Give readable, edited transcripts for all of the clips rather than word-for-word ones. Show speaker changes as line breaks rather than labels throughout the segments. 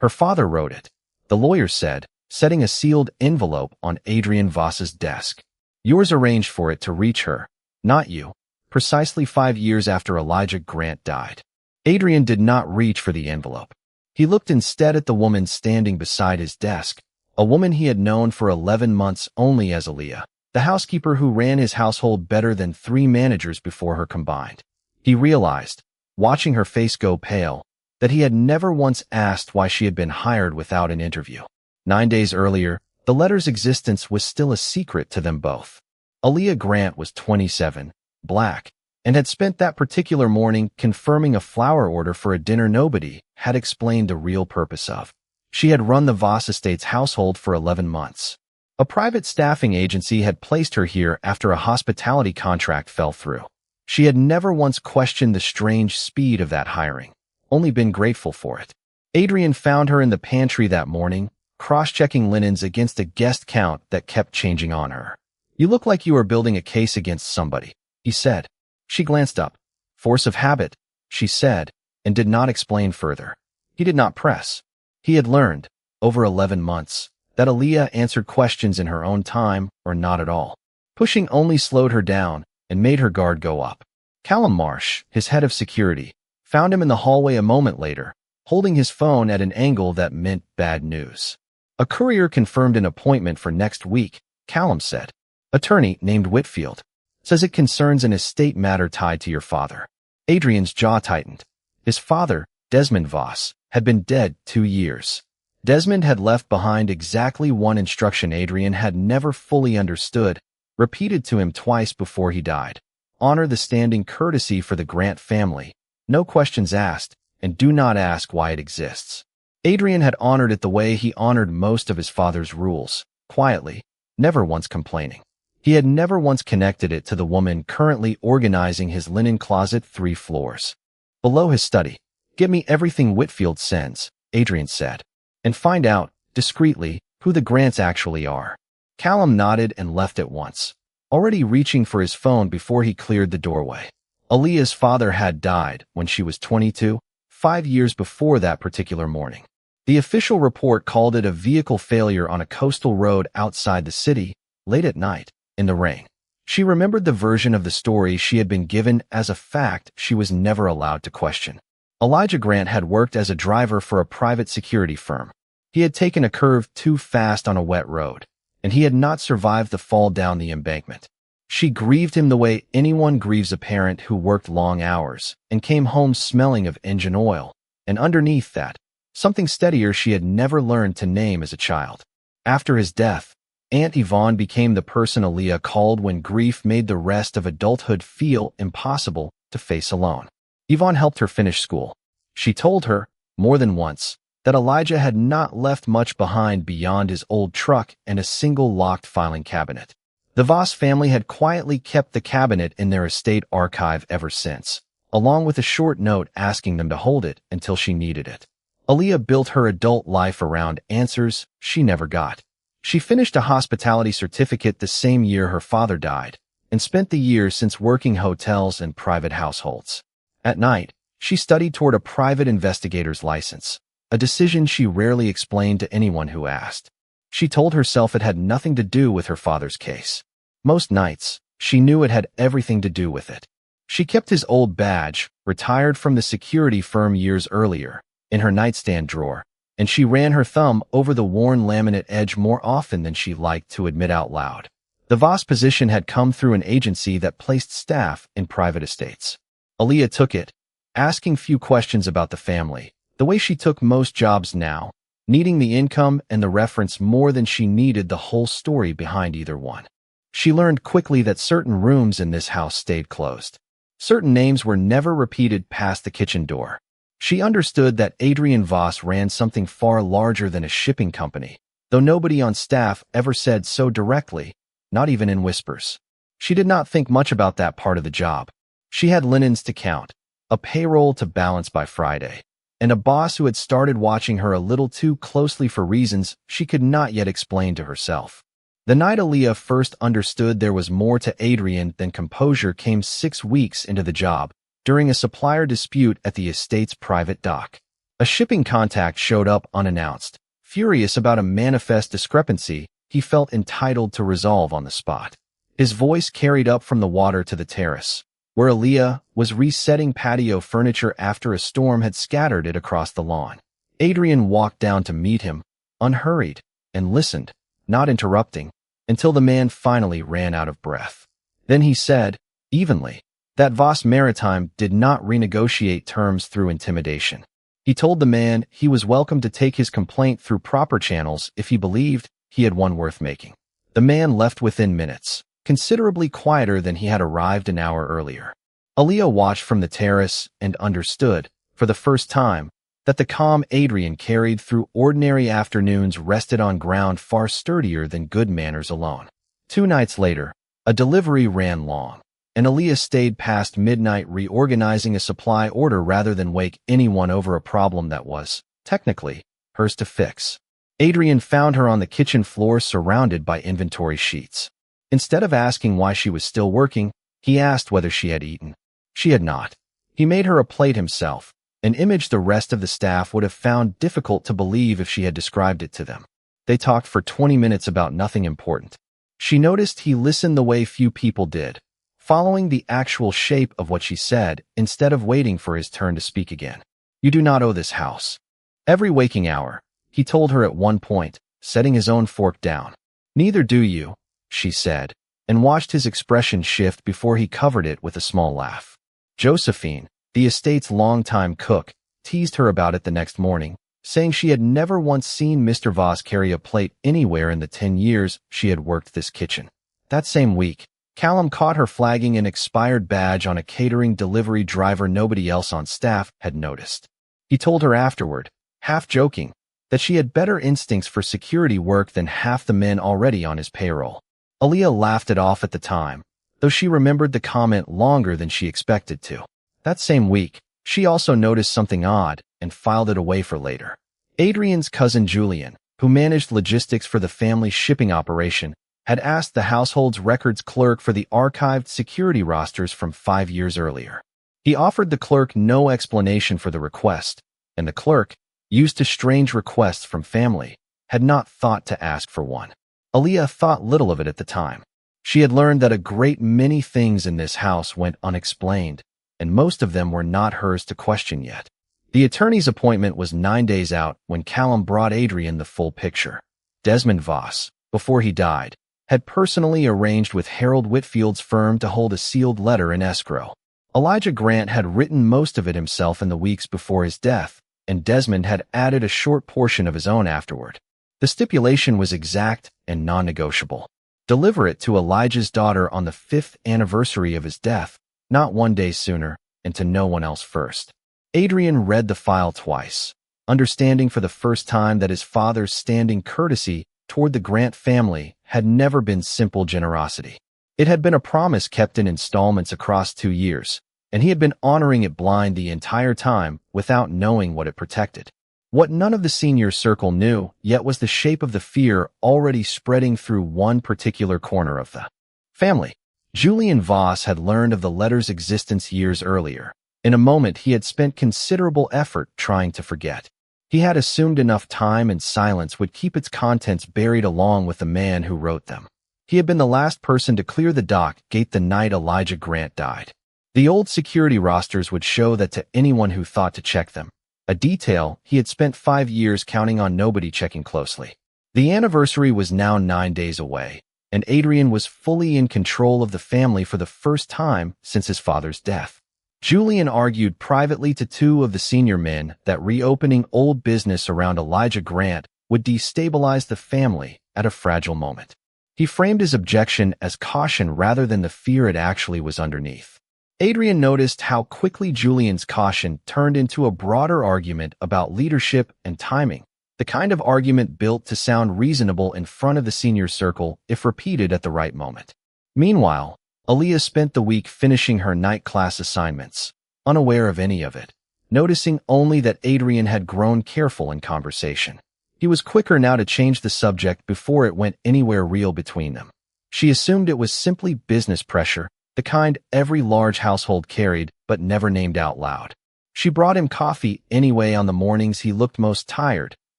Her father wrote it, the lawyer said, setting a sealed envelope on Adrian Voss's desk. Yours arranged for it to reach her, not you. Precisely 5 years after Elijah Grant died. Adrian did not reach for the envelope. He looked instead at the woman standing beside his desk, a woman he had known for 11 months only as Aaliyah, the housekeeper who ran his household better than 3 managers before her combined. He realized, watching her face go pale, that he had never once asked why she had been hired without an interview. 9 days earlier, the letter's existence was still a secret to them both. Aaliyah Grant was 27, black, and had spent that particular morning confirming a flower order for a dinner nobody had explained the real purpose of. She had run the Voss estate's household for 11 months. A private staffing agency had placed her here after a hospitality contract fell through. She had never once questioned the strange speed of that hiring, only been grateful for it. Adrian found her in the pantry that morning, cross-checking linens against a guest count that kept changing on her. "You look like you are building a case against somebody," he said. She glanced up. "Force of habit," she said, and did not explain further. He did not press. He had learned, over 11 months, that Aaliyah answered questions in her own time or not at all. Pushing only slowed her down and made her guard go up. Callum Marsh, his head of security, found him in the hallway a moment later, holding his phone at an angle that meant bad news. "A courier confirmed an appointment for next week," Callum said. "Attorney named Whitfield. Says it concerns an estate matter tied to your father." Adrian's jaw tightened. His father, Desmond Voss, had been dead 2 years. Desmond had left behind exactly one instruction Adrian had never fully understood, repeated to him twice before he died. Honor the standing courtesy for the Grant family. No questions asked, and do not ask why it exists. Adrian had honored it the way he honored most of his father's rules, quietly, never once complaining. He had never once connected it to the woman currently organizing his linen closet 3 floors below his study. "Give me everything Whitfield sends," Adrian said, "and find out, discreetly, who the Grants actually are." Callum nodded and left at once, already reaching for his phone before he cleared the doorway. Aaliyah's father had died when she was 22, 5 years before that particular morning. The official report called it a vehicle failure on a coastal road outside the city, late at night, in the rain. She remembered the version of the story she had been given as a fact she was never allowed to question. Elijah Grant had worked as a driver for a private security firm. He had taken a curve too fast on a wet road, and he had not survived the fall down the embankment. She grieved him the way anyone grieves a parent who worked long hours and came home smelling of engine oil, and underneath that, something steadier she had never learned to name as a child. After his death, Aunt Yvonne became the person Aaliyah called when grief made the rest of adulthood feel impossible to face alone. Yvonne helped her finish school. She told her, more than once, that Elijah had not left much behind beyond his old truck and a single locked filing cabinet. The Voss family had quietly kept the cabinet in their estate archive ever since, along with a short note asking them to hold it until she needed it. Aaliyah built her adult life around answers she never got. She finished a hospitality certificate the same year her father died, and spent the years since working hotels and private households. At night, she studied toward a private investigator's license, a decision she rarely explained to anyone who asked. She told herself it had nothing to do with her father's case. Most nights, she knew it had everything to do with it. She kept his old badge, retired from the security firm years earlier, in her nightstand drawer, and she ran her thumb over the worn laminate edge more often than she liked to admit out loud. The Voss position had come through an agency that placed staff in private estates. Aaliyah took it, asking few questions about the family, the way she took most jobs now, needing the income and the reference more than she needed the whole story behind either one. She learned quickly that certain rooms in this house stayed closed. Certain names were never repeated past the kitchen door. She understood that Adrian Voss ran something far larger than a shipping company, though nobody on staff ever said so directly, not even in whispers. She did not think much about that part of the job. She had linens to count, a payroll to balance by Friday, and a boss who had started watching her a little too closely for reasons she could not yet explain to herself. The night Aaliyah first understood there was more to Adrian than composure came 6 weeks into the job, during a supplier dispute at the estate's private dock. A shipping contact showed up unannounced. Furious about a manifest discrepancy he felt entitled to resolve on the spot. His voice carried up from the water to the terrace, where Aaliyah was resetting patio furniture after a storm had scattered it across the lawn. Adrian walked down to meet him, unhurried, and listened, not interrupting, until the man finally ran out of breath. Then he said, evenly, that Voss Maritime did not renegotiate terms through intimidation. He told the man he was welcome to take his complaint through proper channels if he believed he had one worth making. The man left within minutes, considerably quieter than he had arrived an hour earlier. Aaliyah watched from the terrace and understood, for the first time, that the calm Adrian carried through ordinary afternoons rested on ground far sturdier than good manners alone. 2 nights later, a delivery ran long, and Aaliyah stayed past midnight reorganizing a supply order rather than wake anyone over a problem that was, technically, hers to fix. Adrian found her on the kitchen floor surrounded by inventory sheets. Instead of asking why she was still working, he asked whether she had eaten. She had not. He made her a plate himself, an image the rest of the staff would have found difficult to believe if she had described it to them. They talked for 20 minutes about nothing important. She noticed he listened the way few people did, following the actual shape of what she said instead of waiting for his turn to speak again. You do not owe this house. Every waking hour, he told her at one point, setting his own fork down. Neither do you, she said, and watched his expression shift before he covered it with a small laugh. Josephine, the estate's longtime cook, teased her about it the next morning, saying she had never once seen Mr. Voss carry a plate anywhere in the 10 years she had worked this kitchen. That same week, Callum caught her flagging an expired badge on a catering delivery driver nobody else on staff had noticed. He told her afterward, half joking, that she had better instincts for security work than half the men already on his payroll. Aaliyah laughed it off at the time, though she remembered the comment longer than she expected to. That same week, she also noticed something odd and filed it away for later. Adrian's cousin Julian, who managed logistics for the family shipping operation, had asked the household's records clerk for the archived security rosters from 5 years earlier. He offered the clerk no explanation for the request, and the clerk, used to strange requests from family, had not thought to ask for one. Aaliyah thought little of it at the time. She had learned that a great many things in this house went unexplained, and most of them were not hers to question yet. The attorney's appointment was 9 days out when Callum brought Adrian the full picture. Desmond Voss, before he died, had personally arranged with Harold Whitfield's firm to hold a sealed letter in escrow. Elijah Grant had written most of it himself in the weeks before his death, and Desmond had added a short portion of his own afterward. The stipulation was exact and non-negotiable. Deliver it to Elijah's daughter on the 5th anniversary of his death, not 1 day sooner, and to no one else first. Adrian read the file twice, understanding for the first time that his father's standing courtesy toward the Grant family had never been simple generosity. It had been a promise kept in installments across 2 years, and he had been honoring it blind the entire time without knowing what it protected. What none of the senior circle knew yet was the shape of the fear already spreading through one particular corner of the family. Julian Voss had learned of the letter's existence years earlier. In a moment he had spent considerable effort trying to forget. He had assumed enough time and silence would keep its contents buried along with the man who wrote them. He had been the last person to clear the dock gate the night Elijah Grant died. The old security rosters would show that to anyone who thought to check them, a detail he had spent 5 years counting on nobody checking closely. The anniversary was now 9 days away, and Adrian was fully in control of the family for the first time since his father's death. Julian argued privately to 2 of the senior men that reopening old business around Elijah Grant would destabilize the family at a fragile moment. He framed his objection as caution rather than the fear it actually was underneath. Adrian noticed how quickly Julian's caution turned into a broader argument about leadership and timing, the kind of argument built to sound reasonable in front of the senior circle if repeated at the right moment. Meanwhile, Aaliyah spent the week finishing her night class assignments, unaware of any of it, noticing only that Adrian had grown careful in conversation. He was quicker now to change the subject before it went anywhere real between them. She assumed it was simply business pressure, the kind every large household carried but never named out loud. She brought him coffee anyway on the mornings he looked most tired,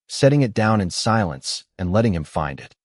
setting it down in silence and letting him find it.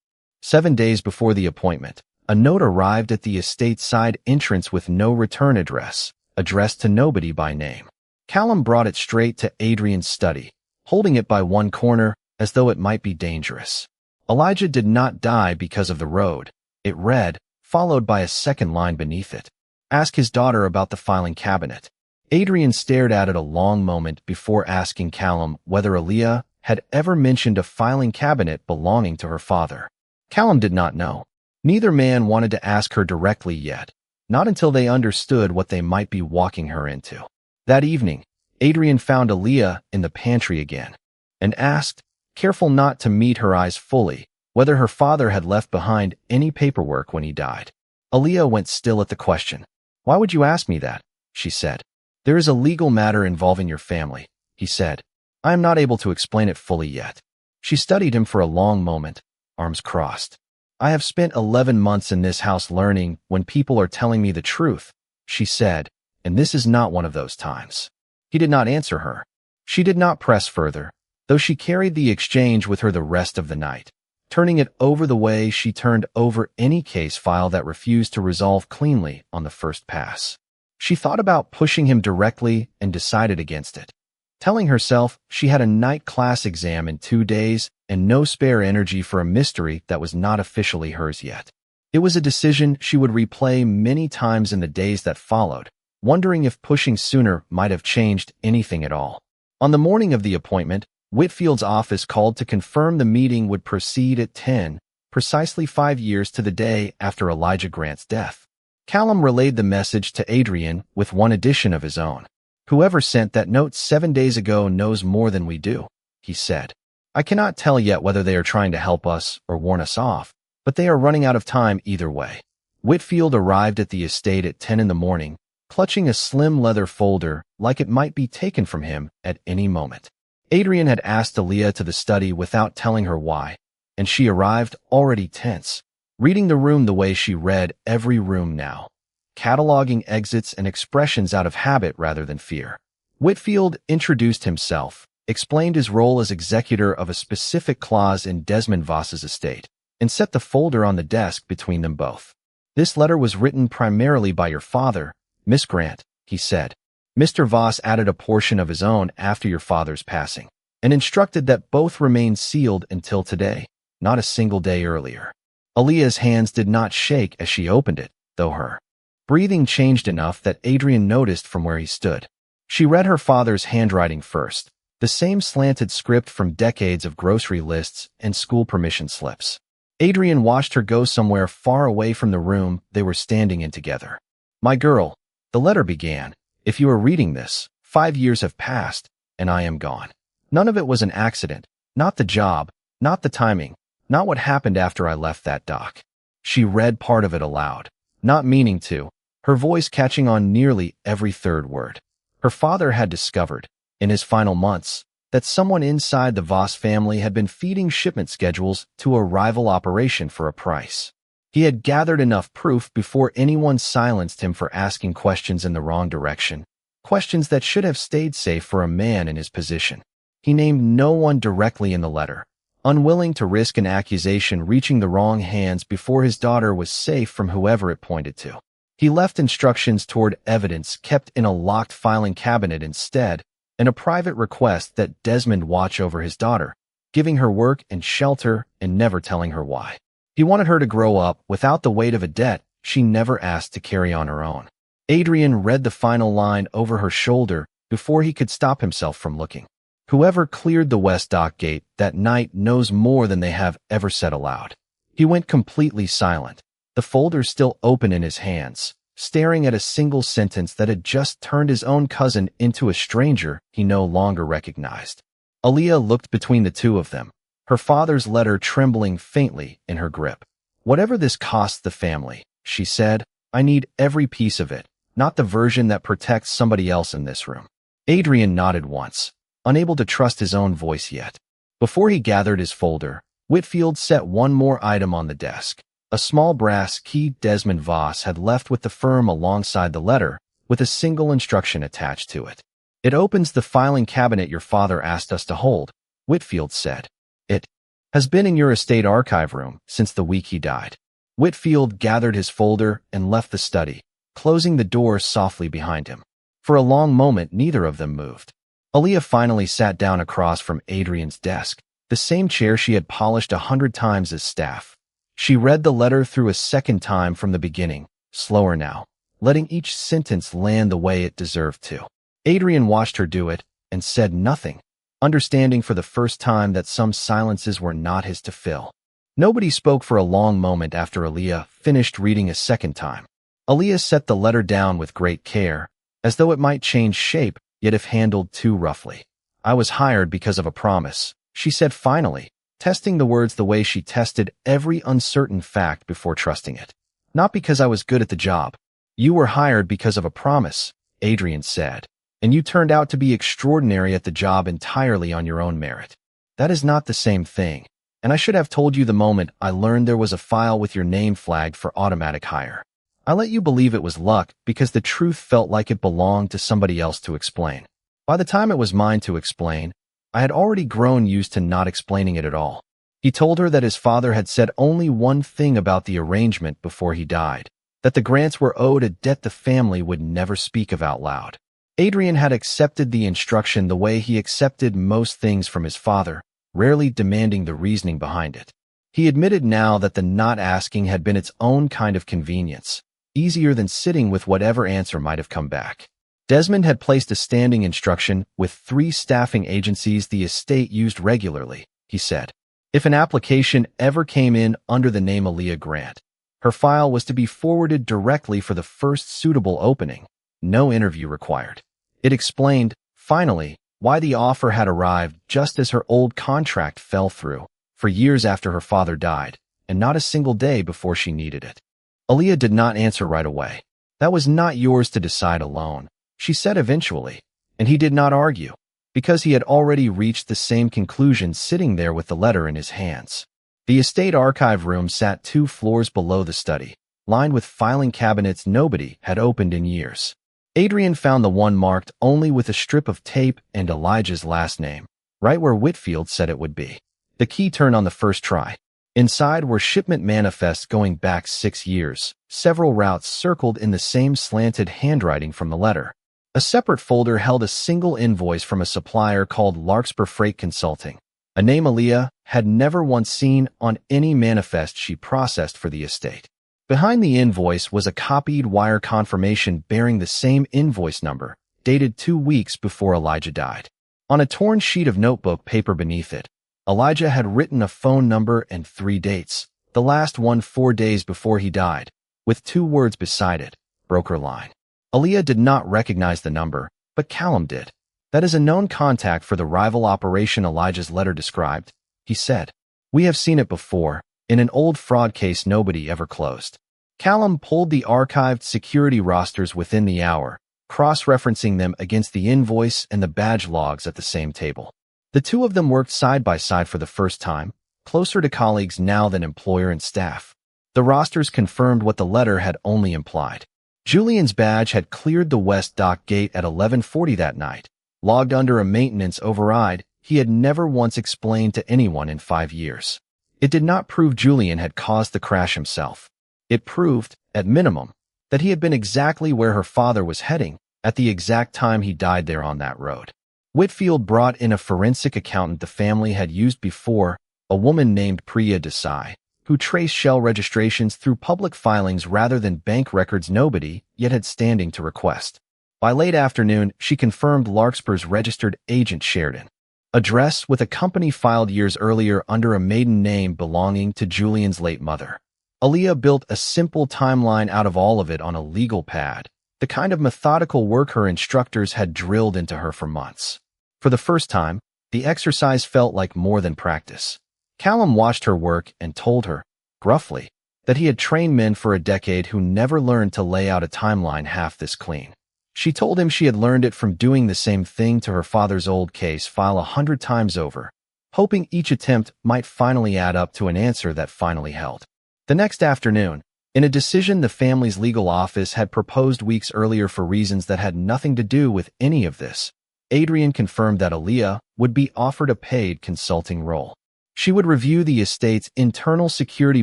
7 days before the appointment, a note arrived at the estate side entrance with no return address, addressed to nobody by name. Callum brought it straight to Adrian's study, holding it by one corner as though it might be dangerous. Elijah did not die because of the road, it read, followed by a second line beneath it. Ask his daughter about the filing cabinet. Adrian stared at it a long moment before asking Callum whether Aaliyah had ever mentioned a filing cabinet belonging to her father. Callum did not know. Neither man wanted to ask her directly yet, not until they understood what they might be walking her into. That evening, Adrian found Aaliyah in the pantry again, and asked, careful not to meet her eyes fully, whether her father had left behind any paperwork when he died. Aaliyah went still at the question. Why would you ask me that? She said. There is a legal matter involving your family, he said. I am not able to explain it fully yet. She studied him for a long moment, arms crossed. I have spent 11 months in this house learning when people are telling me the truth, she said, and this is not one of those times. He did not answer her. She did not press further, though she carried the exchange with her the rest of the night, turning it over the way she turned over any case file that refused to resolve cleanly on the first pass. She thought about pushing him directly and decided against it, telling herself she had a night class exam in 2 days and no spare energy for a mystery that was not officially hers yet. It was a decision she would replay many times in the days that followed, wondering if pushing sooner might have changed anything at all. On the morning of the appointment, Whitfield's office called to confirm the meeting would proceed at 10, precisely 5 years to the day after Elijah Grant's death. Callum relayed the message to Adrian with one addition of his own. Whoever sent that note 7 days ago knows more than we do, he said. I cannot tell yet whether they are trying to help us or warn us off, but they are running out of time either way. Whitfield arrived at the estate at 10 in the morning, clutching a slim leather folder like it might be taken from him at any moment. Adrian had asked Aaliyah to the study without telling her why, and she arrived already tense, reading the room the way she read every room now, cataloging exits and expressions out of habit rather than fear. Whitfield introduced himself, explained his role as executor of a specific clause in Desmond Voss's estate, and set the folder on the desk between them both. This letter was written primarily by your father, Miss Grant, he said. Mr. Voss added a portion of his own after your father's passing, and instructed that both remain sealed until today, not a single day earlier. Aaliyah's hands did not shake as she opened it, though her breathing changed enough that Adrian noticed from where he stood. She read her father's handwriting first, the same slanted script from decades of grocery lists and school permission slips. Adrian watched her go somewhere far away from the room they were standing in together. My girl, the letter began, if you are reading this, 5 years have passed, and I am gone. None of it was an accident, not the job, not the timing, not what happened after I left that dock. She read part of it aloud, not meaning to, her voice catching on nearly every third word. Her father had discovered, in his final months, that someone inside the Voss family had been feeding shipment schedules to a rival operation for a price. He had gathered enough proof before anyone silenced him for asking questions in the wrong direction, questions that should have stayed safe for a man in his position. He named no one directly in the letter, unwilling to risk an accusation reaching the wrong hands before his daughter was safe from whoever it pointed to. He left instructions toward evidence kept in a locked filing cabinet instead, and a private request that Desmond watch over his daughter, giving her work and shelter and never telling her why. He wanted her to grow up without the weight of a debt she never asked to carry on her own. Adrian read the final line over her shoulder before he could stop himself from looking. Whoever cleared the West Dock gate that night knows more than they have ever said aloud. He went completely silent, the folder still open in his hands, staring at a single sentence that had just turned his own cousin into a stranger he no longer recognized. Aaliyah looked between the two of them, her father's letter trembling faintly in her grip. Whatever this costs the family, she said, I need every piece of it, not the version that protects somebody else in this room. Adrian nodded once, unable to trust his own voice yet. Before he gathered his folder, Whitfield set one more item on the desk, a small brass key Desmond Voss had left with the firm alongside the letter, with a single instruction attached to it. It opens the filing cabinet your father asked us to hold, Whitfield said. It has been in your estate archive room since the week he died. Whitfield gathered his folder and left the study, closing the door softly behind him. For a long moment, neither of them moved. Aaliyah finally sat down across from Adrian's desk, the same chair she had polished 100 times as staff. She read the letter through a second time from the beginning, slower now, letting each sentence land the way it deserved to. Adrian watched her do it and said nothing, understanding for the first time that some silences were not his to fill. Nobody spoke for a long moment after Aaliyah finished reading a second time. Aaliyah set the letter down with great care, as though it might change shape, yet if handled too roughly. I was hired because of a promise, she said finally, testing the words the way she tested every uncertain fact before trusting it. Not because I was good at the job. You were hired because of a promise, Adrian said, and you turned out to be extraordinary at the job entirely on your own merit. That is not the same thing, and I should have told you the moment I learned there was a file with your name flagged for automatic hire. I let you believe it was luck because the truth felt like it belonged to somebody else to explain. By the time it was mine to explain, I had already grown used to not explaining it at all. He told her that his father had said only one thing about the arrangement before he died, that the Grants were owed a debt the family would never speak of out loud. Adrian had accepted the instruction the way he accepted most things from his father, rarely demanding the reasoning behind it. He admitted now that the not asking had been its own kind of convenience, easier than sitting with whatever answer might have come back. Desmond had placed a standing instruction with 3 staffing agencies the estate used regularly, he said. If an application ever came in under the name Aaliyah Grant, her file was to be forwarded directly for the first suitable opening, no interview required. It explained, finally, why the offer had arrived just as her old contract fell through, for years after her father died, and not a single day before she needed it. Aaliyah did not answer right away. That was not yours to decide alone, she said eventually, and he did not argue, because he had already reached the same conclusion sitting there with the letter in his hands. The estate archive room sat 2 floors below the study, lined with filing cabinets nobody had opened in years. Adrian found the one marked only with a strip of tape and Elijah's last name, right where Whitfield said it would be. The key turned on the first try. Inside were shipment manifests going back 6 years, several routes circled in the same slanted handwriting from the letter. A separate folder held a single invoice from a supplier called Larkspur Freight Consulting, a name Aaliyah had never once seen on any manifest she processed for the estate. Behind the invoice was a copied wire confirmation bearing the same invoice number, dated 2 weeks before Elijah died. On a torn sheet of notebook paper beneath it, Elijah had written a phone number and 3 dates, the last one 4 days before he died, with 2 words beside it, broker line. Aaliyah did not recognize the number, but Callum did. That is a known contact for the rival operation Elijah's letter described, he said. We have seen it before, in an old fraud case nobody ever closed. Callum pulled the archived security rosters within the hour, cross-referencing them against the invoice and the badge logs at the same table. The 2 of them worked side by side for the first time, closer to colleagues now than employer and staff. The rosters confirmed what the letter had only implied. Julian's badge had cleared the West Dock gate at 11:40 that night, logged under a maintenance override he had never once explained to anyone in 5 years. It did not prove Julian had caused the crash himself. It proved, at minimum, that he had been exactly where her father was heading at the exact time he died there on that road. Whitfield brought in a forensic accountant the family had used before, a woman named Priya Desai, who traced shell registrations through public filings rather than bank records nobody yet had standing to request. By late afternoon, she confirmed Larkspur's registered agent Sheridan. Address with a company filed years earlier under a maiden name belonging to Julian's late mother. Aaliyah built a simple timeline out of all of it on a legal pad, the kind of methodical work her instructors had drilled into her for months. For the first time, the exercise felt like more than practice. Callum watched her work and told her, gruffly, that he had trained men for a decade who never learned to lay out a timeline half this clean. She told him she had learned it from doing the same thing to her father's old case file 100 times over, hoping each attempt might finally add up to an answer that finally held. The next afternoon, in a decision the family's legal office had proposed weeks earlier for reasons that had nothing to do with any of this, Adrian confirmed that Aaliyah would be offered a paid consulting role. She would review the estate's internal security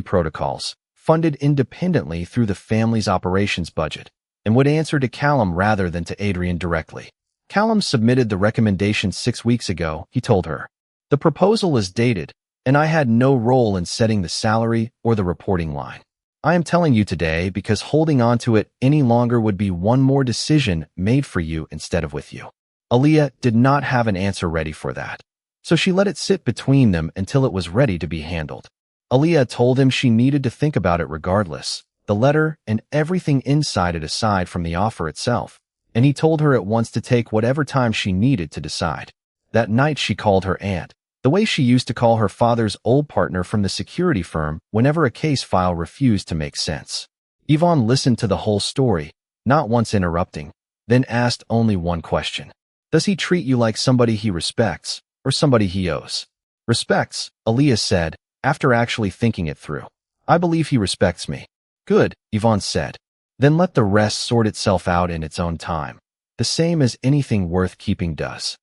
protocols, funded independently through the family's operations budget, and would answer to Callum rather than to Adrian directly. Callum submitted the recommendation 6 weeks ago, he told her. The proposal is dated, and I had no role in setting the salary or the reporting line. I am telling you today because holding on to it any longer would be one more decision made for you instead of with you. Aaliyah did not have an answer ready for that, so she let it sit between them until it was ready to be handled. Aaliyah told him she needed to think about it regardless, the letter and everything inside it aside from the offer itself, and he told her at once to take whatever time she needed to decide. That night she called her aunt, the way she used to call her father's old partner from the security firm whenever a case file refused to make sense. Yvonne listened to the whole story, not once interrupting, then asked only one question. Does he treat you like somebody he respects, or somebody he owes? Respects, Aaliyah said, after actually thinking it through. I believe he respects me. Good, Yvonne said. Then let the rest sort itself out in its own time, the same as anything worth keeping does.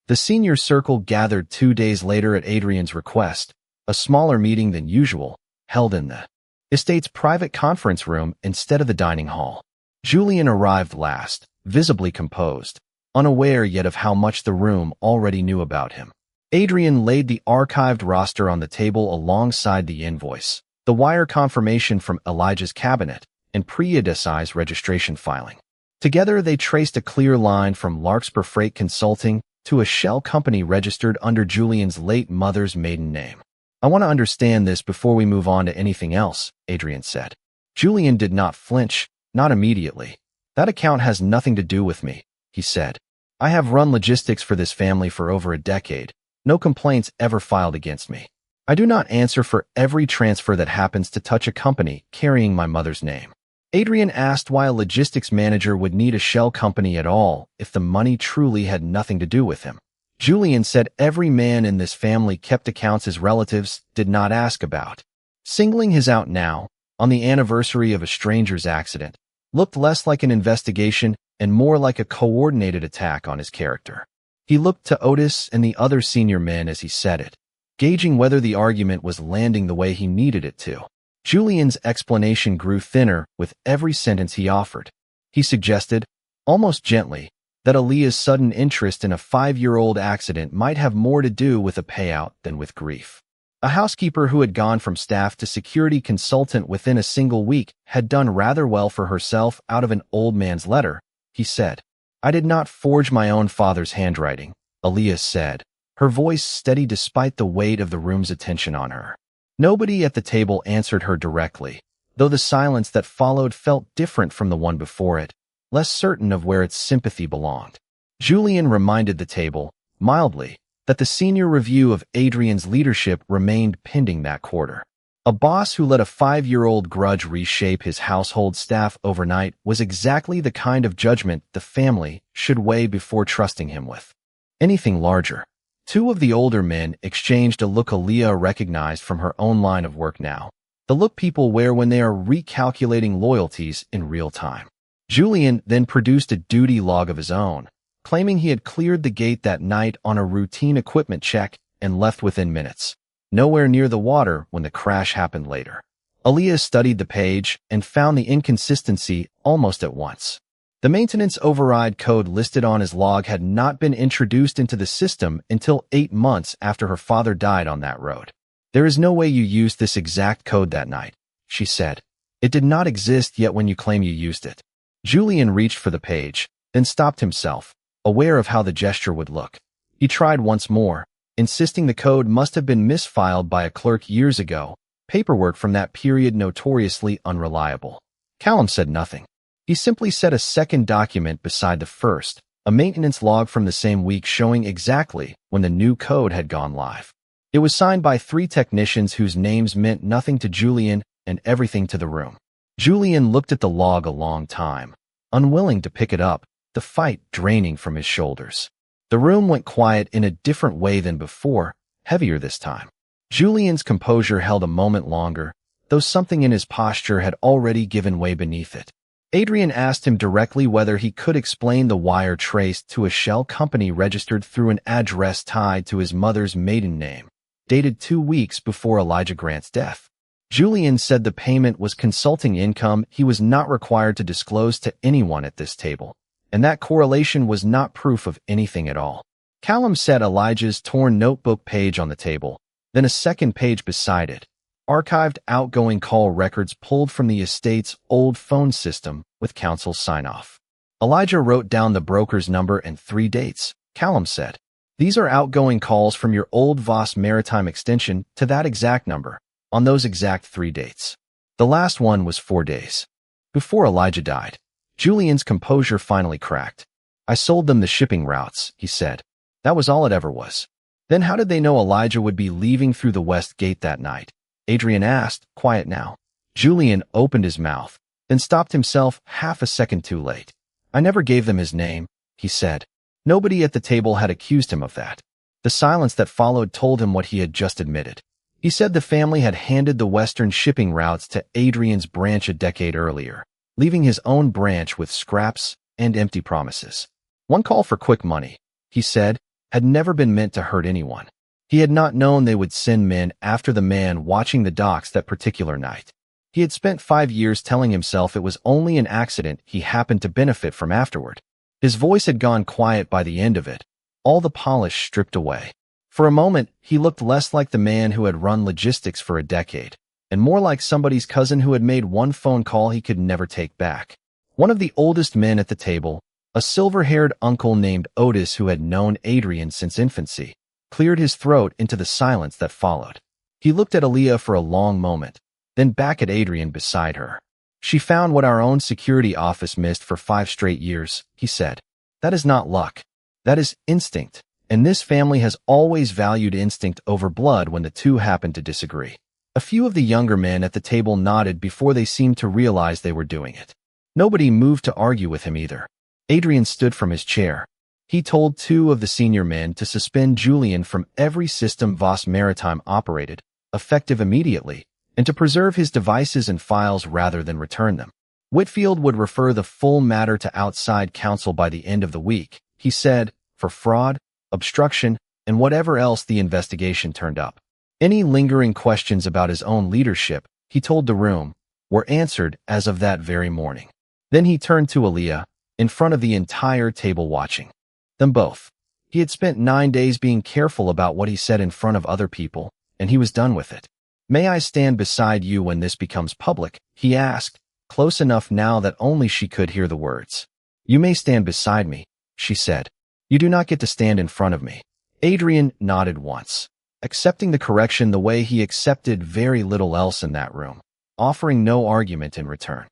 The senior circle gathered 2 days later at Adrian's request, a smaller meeting than usual, held in the estate's private conference room instead of the dining hall. Julian arrived last, visibly composed, unaware yet of how much the room already knew about him. Adrian laid the archived roster on the table alongside the invoice, the wire confirmation from Elijah's cabinet, and pre-Edesi's registration filing. Together they traced a clear line from Larkspur Freight Consulting to a shell company registered under Julian's late mother's maiden name. I want to understand this before we move on to anything else, Adrian said. Julian did not flinch, not immediately. That account has nothing to do with me, he said. I have run logistics for this family for over a decade. No complaints ever filed against me. I do not answer for every transfer that happens to touch a company carrying my mother's name. Adrian asked why a logistics manager would need a shell company at all if the money truly had nothing to do with him. Julian said every man in this family kept accounts his relatives did not ask about. Singling his out now, on the anniversary of a stranger's accident, looked less like an investigation and more like a coordinated attack on his character. He looked to Otis and the other senior men as he said it, gauging whether the argument was landing the way he needed it to. Julian's explanation grew thinner with every sentence he offered. He suggested, almost gently, that Aaliyah's sudden interest in a 5-year-old accident might have more to do with a payout than with grief. A housekeeper who had gone from staff to security consultant within a single week had done rather well for herself out of an old man's letter, he said. I did not forge my own father's handwriting, Aaliyah said, her voice steady despite the weight of the room's attention on her. Nobody at the table answered her directly, though the silence that followed felt different from the one before it, less certain of where its sympathy belonged. Julian reminded the table, mildly, that the senior review of Adrian's leadership remained pending that quarter. A boss who let a 5-year-old grudge reshape his household staff overnight was exactly the kind of judgment the family should weigh before trusting him with anything larger. 2 of the older men exchanged a look Aaliyah recognized from her own line of work now, the look people wear when they are recalculating loyalties in real time. Julian then produced a duty log of his own, claiming he had cleared the gate that night on a routine equipment check and left within minutes, nowhere near the water when the crash happened later. Aaliyah studied the page and found the inconsistency almost at once. The maintenance override code listed on his log had not been introduced into the system until 8 months after her father died on that road. There is no way you used this exact code that night, she said. It did not exist yet when you claim you used it. Julian reached for the page, then stopped himself, aware of how the gesture would look. He tried once more, insisting the code must have been misfiled by a clerk years ago, paperwork from that period notoriously unreliable. Callum said nothing. He simply set a second document beside the first, a maintenance log from the same week showing exactly when the new code had gone live. It was signed by 3 technicians whose names meant nothing to Julian and everything to the room. Julian looked at the log a long time, unwilling to pick it up, the fight draining from his shoulders. The room went quiet in a different way than before, heavier this time. Julian's composure held a moment longer, though something in his posture had already given way beneath it. Adrian asked him directly whether he could explain the wire traced to a shell company registered through an address tied to his mother's maiden name, dated 2 weeks before Elijah Grant's death. Julian said the payment was consulting income he was not required to disclose to anyone at this table, and that correlation was not proof of anything at all. Callum set Elijah's torn notebook page on the table, then a second page beside it. Archived outgoing call records pulled from the estate's old phone system with council's sign-off. Elijah wrote down the broker's number and 3 dates. Callum said, "These are outgoing calls from your old Voss Maritime extension to that exact number, on those exact 3 dates. The last one was 4 days before Elijah died." Julian's composure finally cracked. "I sold them the shipping routes," he said. "That was all it ever was." "Then how did they know Elijah would be leaving through the west gate that night?" Adrian asked, quiet now. Julian opened his mouth, then stopped himself half a second too late. "I never gave them his name," he said. Nobody at the table had accused him of that. The silence that followed told him what he had just admitted. He said the family had handed the western shipping routes to Adrian's branch a decade earlier, leaving his own branch with scraps and empty promises. One call for quick money, he said, had never been meant to hurt anyone. He had not known they would send men after the man watching the docks that particular night. He had spent 5 years telling himself it was only an accident he happened to benefit from afterward. His voice had gone quiet by the end of it, all the polish stripped away. For a moment, he looked less like the man who had run logistics for a decade, and more like somebody's cousin who had made one phone call he could never take back. One of the oldest men at the table, a silver-haired uncle named Otis who had known Adrian since infancy, cleared his throat into the silence that followed. He looked at Aaliyah for a long moment, then back at Adrian beside her. "She found what our own security office missed for 5 straight years," he said. "That is not luck. That is instinct, and this family has always valued instinct over blood when the two happen to disagree." A few of the younger men at the table nodded before they seemed to realize they were doing it. Nobody moved to argue with him either. Adrian stood from his chair. He told 2 of the senior men to suspend Julian from every system Voss Maritime operated, effective immediately, and to preserve his devices and files rather than return them. Whitfield would refer the full matter to outside counsel by the end of the week, he said, for fraud, obstruction, and whatever else the investigation turned up. Any lingering questions about his own leadership, he told the room, were answered as of that very morning. Then he turned to Aaliyah, in front of the entire table watching them both. He had spent 9 days being careful about what he said in front of other people, and he was done with it. "May I stand beside you when this becomes public?" he asked, close enough now that only she could hear the words. "You may stand beside me," she said. "You do not get to stand in front of me." Adrian nodded once, accepting the correction the way he accepted very little else in that room, offering no argument in return.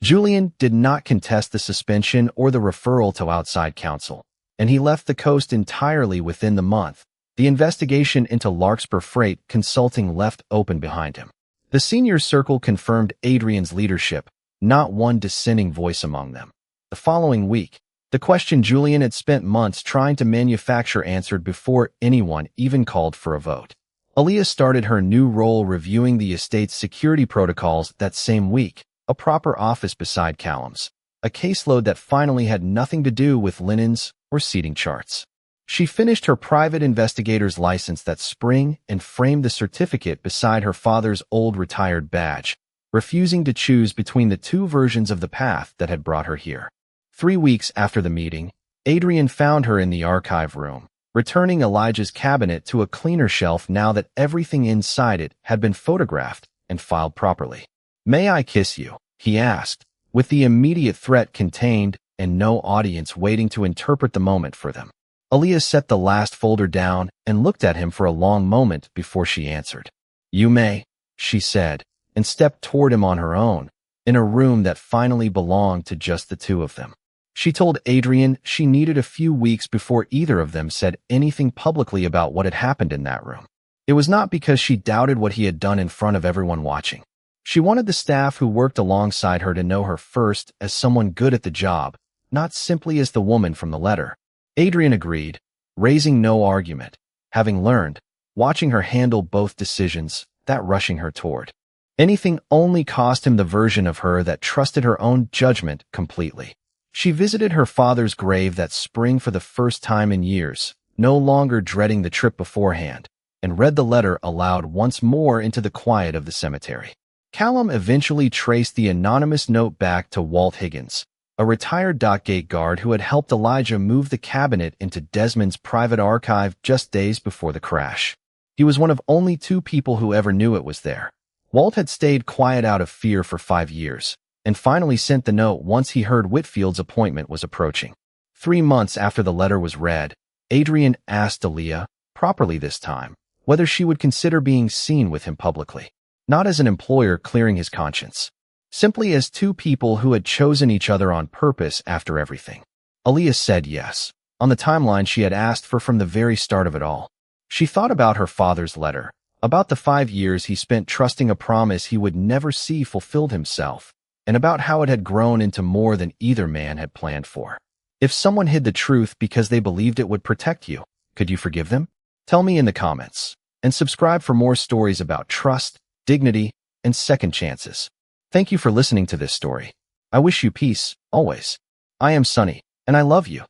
Julian did not contest the suspension or the referral to outside counsel, and he left the coast entirely within the month. The investigation into Larkspur Freight Consulting left open behind him. The senior circle confirmed Adrian's leadership, not one dissenting voice among them. The following week, the question Julian had spent months trying to manufacture answered before anyone even called for a vote. Aaliyah started her new role reviewing the estate's security protocols that same week, a proper office beside Callum's, a caseload that finally had nothing to do with linens or seating charts. She finished her private investigator's license that spring and framed the certificate beside her father's old retired badge, refusing to choose between the 2 versions of the path that had brought her here. 3 weeks after the meeting, Adrian found her in the archive room, returning Elijah's cabinet to a cleaner shelf now that everything inside it had been photographed and filed properly. "May I kiss you?" he asked, with the immediate threat contained and no audience waiting to interpret the moment for them. Aaliyah set the last folder down and looked at him for a long moment before she answered. "You may," she said, and stepped toward him on her own, in a room that finally belonged to just the 2 of them. She told Adrian she needed a few weeks before either of them said anything publicly about what had happened in that room. It was not because she doubted what he had done in front of everyone watching. She wanted the staff who worked alongside her to know her first as someone good at the job, not simply as the woman from the letter. Adrian agreed, raising no argument, having learned, watching her handle both decisions, that rushing her toward Anything only cost him the version of her that trusted her own judgment completely. She visited her father's grave that spring for the first time in years, no longer dreading the trip beforehand, and read the letter aloud once more into the quiet of the cemetery. Callum eventually traced the anonymous note back to Walt Higgins, a retired dockgate guard who had helped Elijah move the cabinet into Desmond's private archive just days before the crash. He was one of only 2 people who ever knew it was there. Walt had stayed quiet out of fear for 5 years, and finally sent the note once he heard Whitfield's appointment was approaching. 3 months after the letter was read, Adrian asked Aaliyah, properly this time, whether she would consider being seen with him publicly. Not as an employer clearing his conscience, simply as 2 people who had chosen each other on purpose after everything. Aaliyah said yes, on the timeline she had asked for from the very start of it all. She thought about her father's letter, about the 5 years he spent trusting a promise he would never see fulfilled himself, and about how it had grown into more than either man had planned for. If someone hid the truth because they believed it would protect you, could you forgive them? Tell me in the comments, and subscribe for more stories about trust, dignity, and second chances. Thank you for listening to this story. I wish you peace, always. I am Sunny, and I love you.